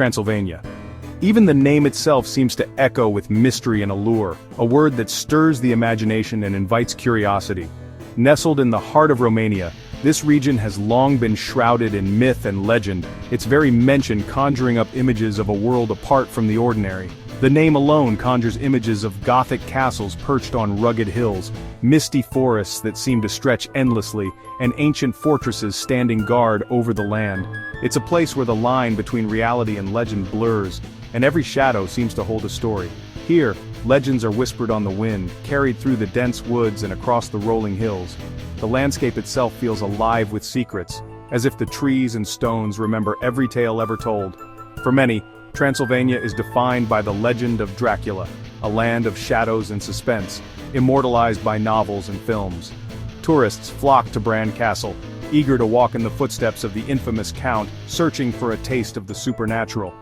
Transylvania. Even the name itself seems to echo with mystery and allure, a word that stirs the imagination and invites curiosity. Nestled in the heart of Romania, this region has long been shrouded in myth and legend, its very mention conjuring up images of a world apart from the ordinary. The name alone conjures images of Gothic castles perched on rugged hills, misty forests that seem to stretch endlessly, and ancient fortresses standing guard over the land. It's a place where the line between reality and legend blurs, and every shadow seems to hold a story. Here, legends are whispered on the wind, carried through the dense woods and across the rolling hills. The landscape itself feels alive with secrets, as if the trees and stones remember every tale ever told. For many, Transylvania is defined by the legend of Dracula, a land of shadows and suspense, immortalized by novels and films. Tourists flock to Bran Castle, eager to walk in the footsteps of the infamous Count, searching for a taste of the supernatural.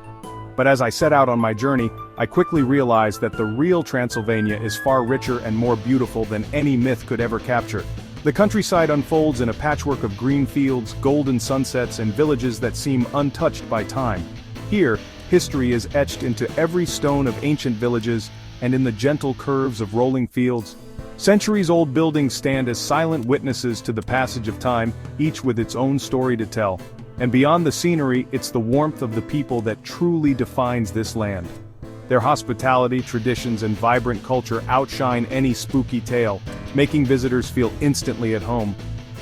But as I set out on my journey, I quickly realized that the real Transylvania is far richer and more beautiful than any myth could ever capture. The countryside unfolds in a patchwork of green fields, golden sunsets, and villages that seem untouched by time. Here, history is etched into every stone of ancient villages, and in the gentle curves of rolling fields. Centuries-old buildings stand as silent witnesses to the passage of time, each with its own story to tell. And beyond the scenery, it's the warmth of the people that truly defines this land. Their hospitality, traditions, and vibrant culture outshine any spooky tale, making visitors feel instantly at home.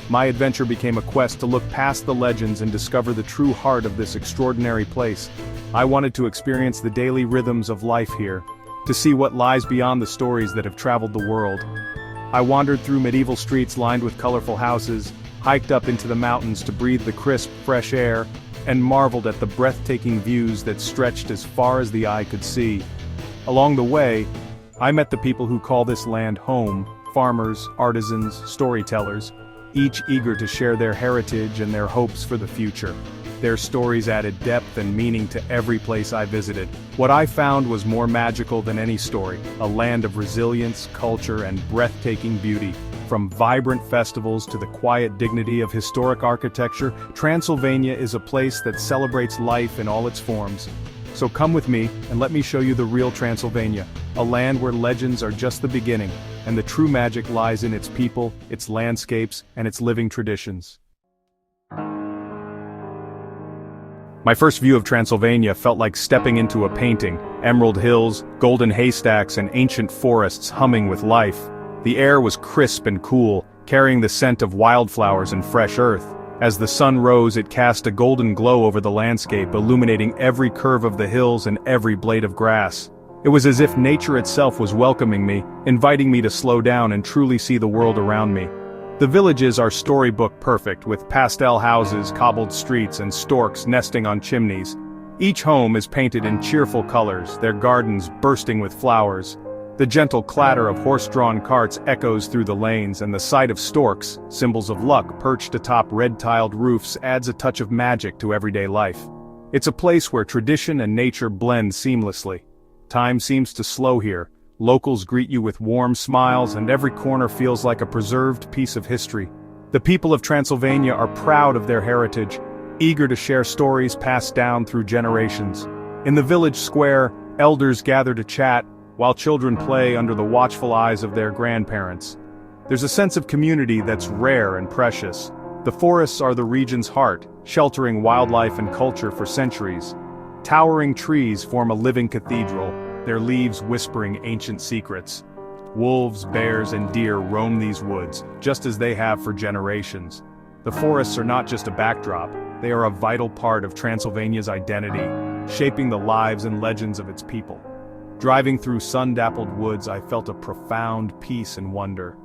My adventure became a quest to look past the legends and discover the true heart of this extraordinary place. I wanted to experience the daily rhythms of life here, to see what lies beyond the stories that have traveled the world. I wandered through medieval streets lined with colorful houses, hiked up into the mountains to breathe the crisp, fresh air, and marveled at the breathtaking views that stretched as far as the eye could see. Along the way, I met the people who call this land home, farmers, artisans, storytellers, each eager to share their heritage and their hopes for the future. Their stories added depth and meaning to every place I visited. What I found was more magical than any story, a land of resilience, culture, and breathtaking beauty. From vibrant festivals to the quiet dignity of historic architecture, Transylvania is a place that celebrates life in all its forms. So come with me, and let me show you the real Transylvania, a land where legends are just the beginning, and the true magic lies in its people, its landscapes, and its living traditions. My first view of Transylvania felt like stepping into a painting, emerald hills, golden haystacks, and ancient forests humming with life. The air was crisp and cool, carrying the scent of wildflowers and fresh earth. As the sun rose, it cast a golden glow over the landscape, illuminating every curve of the hills and every blade of grass. It was as if nature itself was welcoming me, inviting me to slow down and truly see the world around me. The villages are storybook perfect, with pastel houses, cobbled streets, and storks nesting on chimneys. Each home is painted in cheerful colors, their gardens bursting with flowers. The gentle clatter of horse-drawn carts echoes through the lanes, and the sight of storks, symbols of luck perched atop red-tiled roofs, adds a touch of magic to everyday life. It's a place where tradition and nature blend seamlessly. Time seems to slow here. Locals greet you with warm smiles, and every corner feels like a preserved piece of history. The people of Transylvania are proud of their heritage, eager to share stories passed down through generations. In the village square, elders gather to chat, while children play under the watchful eyes of their grandparents. There's a sense of community that's rare and precious. The forests are the region's heart, sheltering wildlife and culture for centuries. Towering trees form a living cathedral, their leaves whispering ancient secrets. Wolves, bears, and deer roam these woods, just as they have for generations. The forests are not just a backdrop, they are a vital part of Transylvania's identity, shaping the lives and legends of its people. Driving through sun-dappled woods, I felt a profound peace and wonder.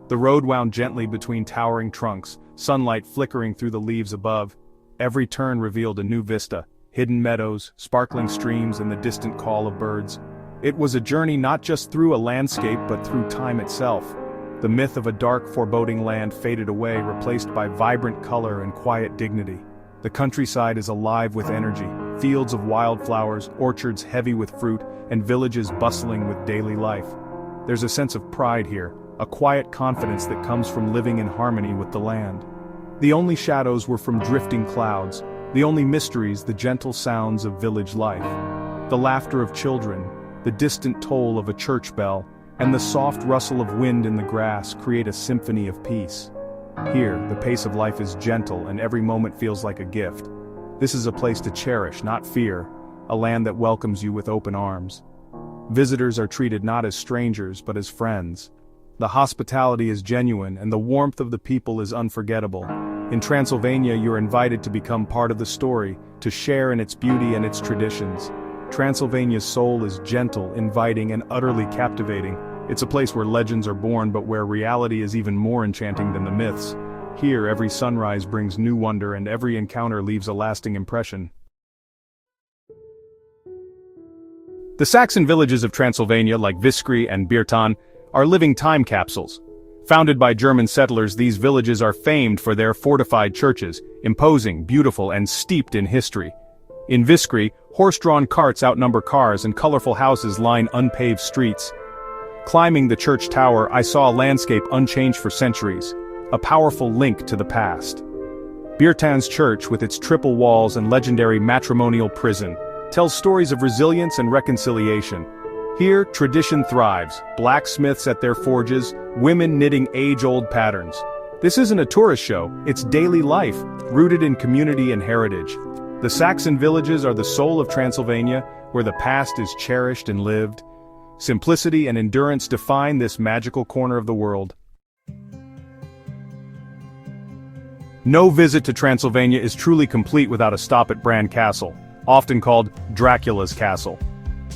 The road wound gently between towering trunks, sunlight flickering through the leaves above. Every turn revealed a new vista, hidden meadows, sparkling streams, and the distant call of birds. It was a journey not just through a landscape but through time itself. The myth of a dark, foreboding land faded away, replaced by vibrant color and quiet dignity. The countryside is alive with energy, fields of wildflowers, orchards heavy with fruit, and villages bustling with daily life. There's a sense of pride here, a quiet confidence that comes from living in harmony with the land. The only shadows were from drifting clouds, The only mysteries, the gentle sounds of village life. The laughter of children, the distant toll of a church bell, and the soft rustle of wind in the grass create a symphony of peace. Here, the pace of life is gentle and every moment feels like a gift. This is a place to cherish, not fear, a land that welcomes you with open arms. Visitors are treated not as strangers but as friends. The hospitality is genuine and the warmth of the people is unforgettable. In Transylvania, you're invited to become part of the story, to share in its beauty and its traditions. Transylvania's soul is gentle, inviting, and utterly captivating. It's a place where legends are born but where reality is even more enchanting than the myths. Here, every sunrise brings new wonder and every encounter leaves a lasting impression. The Saxon villages of Transylvania, like Viskri and Birtan, are living time capsules. Founded by German settlers, these villages are famed for their fortified churches, imposing, beautiful, and steeped in history. In Viskri, horse-drawn carts outnumber cars and colorful houses line unpaved streets. Climbing the church tower, I saw a landscape unchanged for centuries, a powerful link to the past. Birtan's church, with its triple walls and legendary matrimonial prison, tells stories of resilience and reconciliation. Here, tradition thrives, blacksmiths at their forges, women knitting age-old patterns. This isn't a tourist show, it's daily life, rooted in community and heritage. The Saxon villages are the soul of Transylvania, where the past is cherished and lived. Simplicity and endurance define this magical corner of the world. No visit to Transylvania is truly complete without a stop at Bran Castle, often called Dracula's Castle.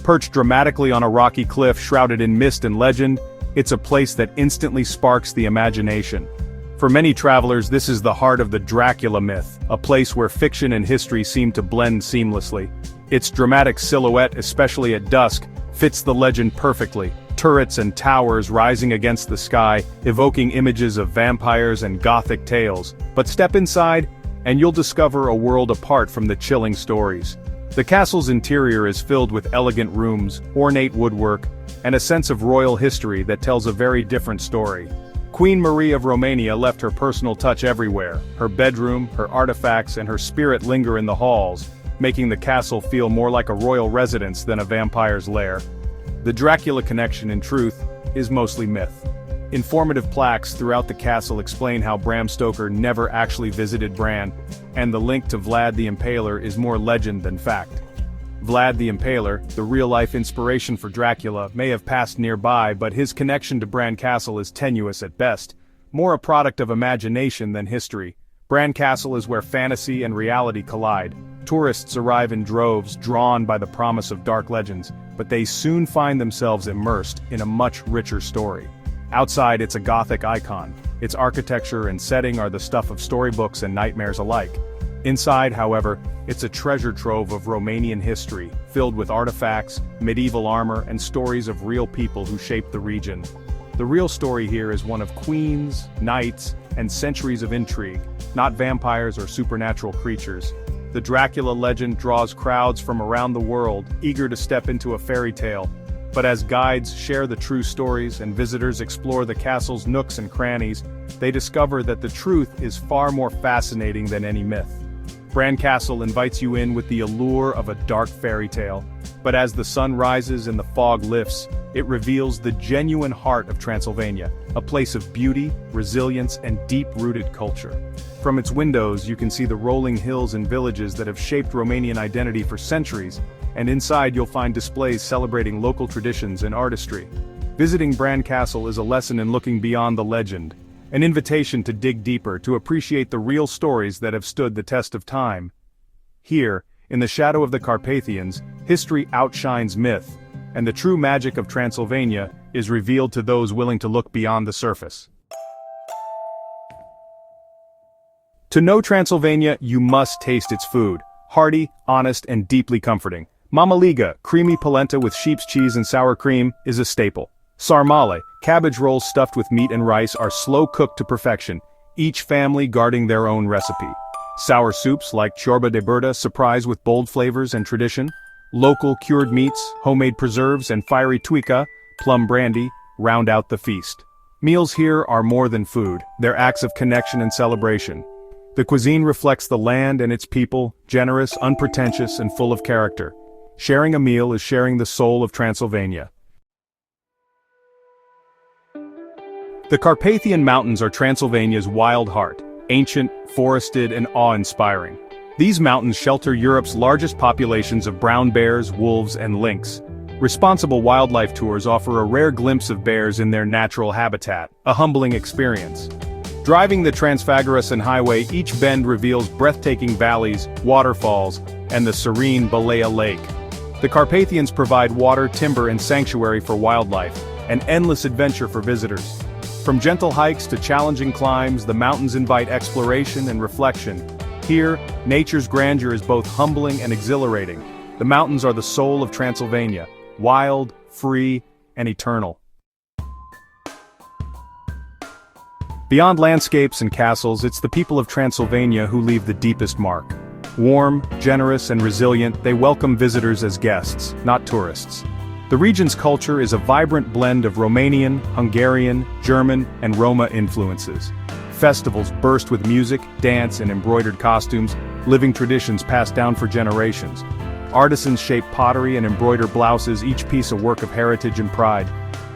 Perched dramatically on a rocky cliff shrouded in mist and legend, it's a place that instantly sparks the imagination. For many travelers, this is the heart of the Dracula myth, a place where fiction and history seem to blend seamlessly. Its dramatic silhouette, especially at dusk, fits the legend perfectly. Turrets and towers rising against the sky, evoking images of vampires and Gothic tales. But step inside, and you'll discover a world apart from the chilling stories. The castle's interior is filled with elegant rooms, ornate woodwork, and a sense of royal history that tells a very different story. Queen Marie of Romania left her personal touch everywhere. Her bedroom, her artifacts, and her spirit linger in the halls, making the castle feel more like a royal residence than a vampire's lair. The Dracula connection, in truth, is mostly myth. Informative plaques throughout the castle explain how Bram Stoker never actually visited Bran, and the link to Vlad the Impaler is more legend than fact. Vlad the Impaler, the real-life inspiration for Dracula, may have passed nearby, but his connection to Bran Castle is tenuous at best, more a product of imagination than history. Bran Castle is where fantasy and reality collide. Tourists arrive in droves, drawn by the promise of dark legends, but they soon find themselves immersed in a much richer story. Outside, it's a Gothic icon. Its architecture and setting are the stuff of storybooks and nightmares alike. Inside, however, it's a treasure trove of Romanian history, filled with artifacts, medieval armor, and stories of real people who shaped the region. The real story here is one of queens, knights, and centuries of intrigue, not vampires or supernatural creatures. The Dracula legend draws crowds from around the world, eager to step into a fairy tale. But as guides share the true stories and visitors explore the castle's nooks and crannies, they discover that the truth is far more fascinating than any myth. Bran Castle invites you in with the allure of a dark fairy tale, but as the sun rises and the fog lifts, it reveals the genuine heart of Transylvania, a place of beauty, resilience, and deep-rooted culture. From its windows, you can see the rolling hills and villages that have shaped Romanian identity for centuries, and inside you'll find displays celebrating local traditions and artistry. Visiting Bran Castle is a lesson in looking beyond the legend, an invitation to dig deeper, to appreciate the real stories that have stood the test of time. Here, in the shadow of the Carpathians, history outshines myth, and the true magic of Transylvania is revealed to those willing to look beyond the surface. To know Transylvania, you must taste its food. Hearty, honest, and deeply comforting. Mama Liga, creamy polenta with sheep's cheese and sour cream, is a staple. Sarmale, cabbage rolls stuffed with meat and rice, are slow-cooked to perfection, each family guarding their own recipe. Sour soups like ciorba de burta surprise with bold flavors and tradition. Local cured meats, homemade preserves, and fiery tuica, plum brandy, round out the feast. Meals here are more than food, they're acts of connection and celebration. The cuisine reflects the land and its people, generous, unpretentious, and full of character. Sharing a meal is sharing the soul of Transylvania. The Carpathian Mountains are Transylvania's wild heart, ancient, forested, and awe-inspiring. These mountains shelter Europe's largest populations of brown bears, wolves, and lynx. Responsible wildlife tours offer a rare glimpse of bears in their natural habitat, a humbling experience. Driving the Transfagarasan Highway, each bend reveals breathtaking valleys, waterfalls, and the serene Balea Lake. The Carpathians provide water, timber, and sanctuary for wildlife, an endless adventure for visitors. From gentle hikes to challenging climbs, the mountains invite exploration and reflection. Here, nature's grandeur is both humbling and exhilarating. The mountains are the soul of Transylvania, wild, free, and eternal. Beyond landscapes and castles, it's the people of Transylvania who leave the deepest mark. Warm, generous, and resilient, they welcome visitors as guests, not tourists. The region's culture is a vibrant blend of Romanian, Hungarian, German, and Roma influences. Festivals burst with music, dance, and embroidered costumes, living traditions passed down for generations. Artisans shape pottery and embroider blouses, each piece a work of heritage and pride.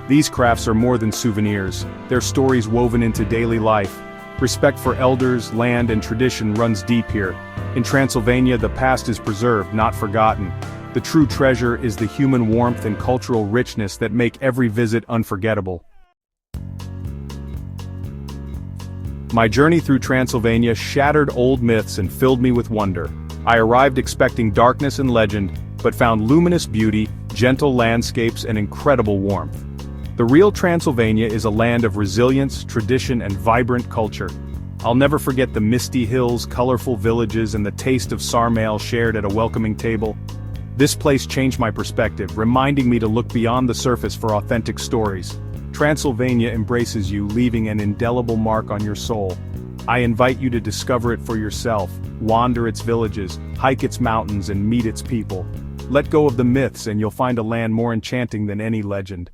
These crafts are more than souvenirs, they're stories woven into daily life. Respect for elders, land, and tradition runs deep here. In Transylvania, the past is preserved, not forgotten. The true treasure is the human warmth and cultural richness that make every visit unforgettable. My journey through Transylvania shattered old myths and filled me with wonder. I arrived expecting darkness and legend, but found luminous beauty, gentle landscapes, and incredible warmth. The real Transylvania is a land of resilience, tradition, and vibrant culture. I'll never forget the misty hills, colorful villages, and the taste of sarmale shared at a welcoming table. This place changed my perspective, reminding me to look beyond the surface for authentic stories. Transylvania embraces you, leaving an indelible mark on your soul. I invite you to discover it for yourself, wander its villages, hike its mountains, and meet its people. Let go of the myths and you'll find a land more enchanting than any legend.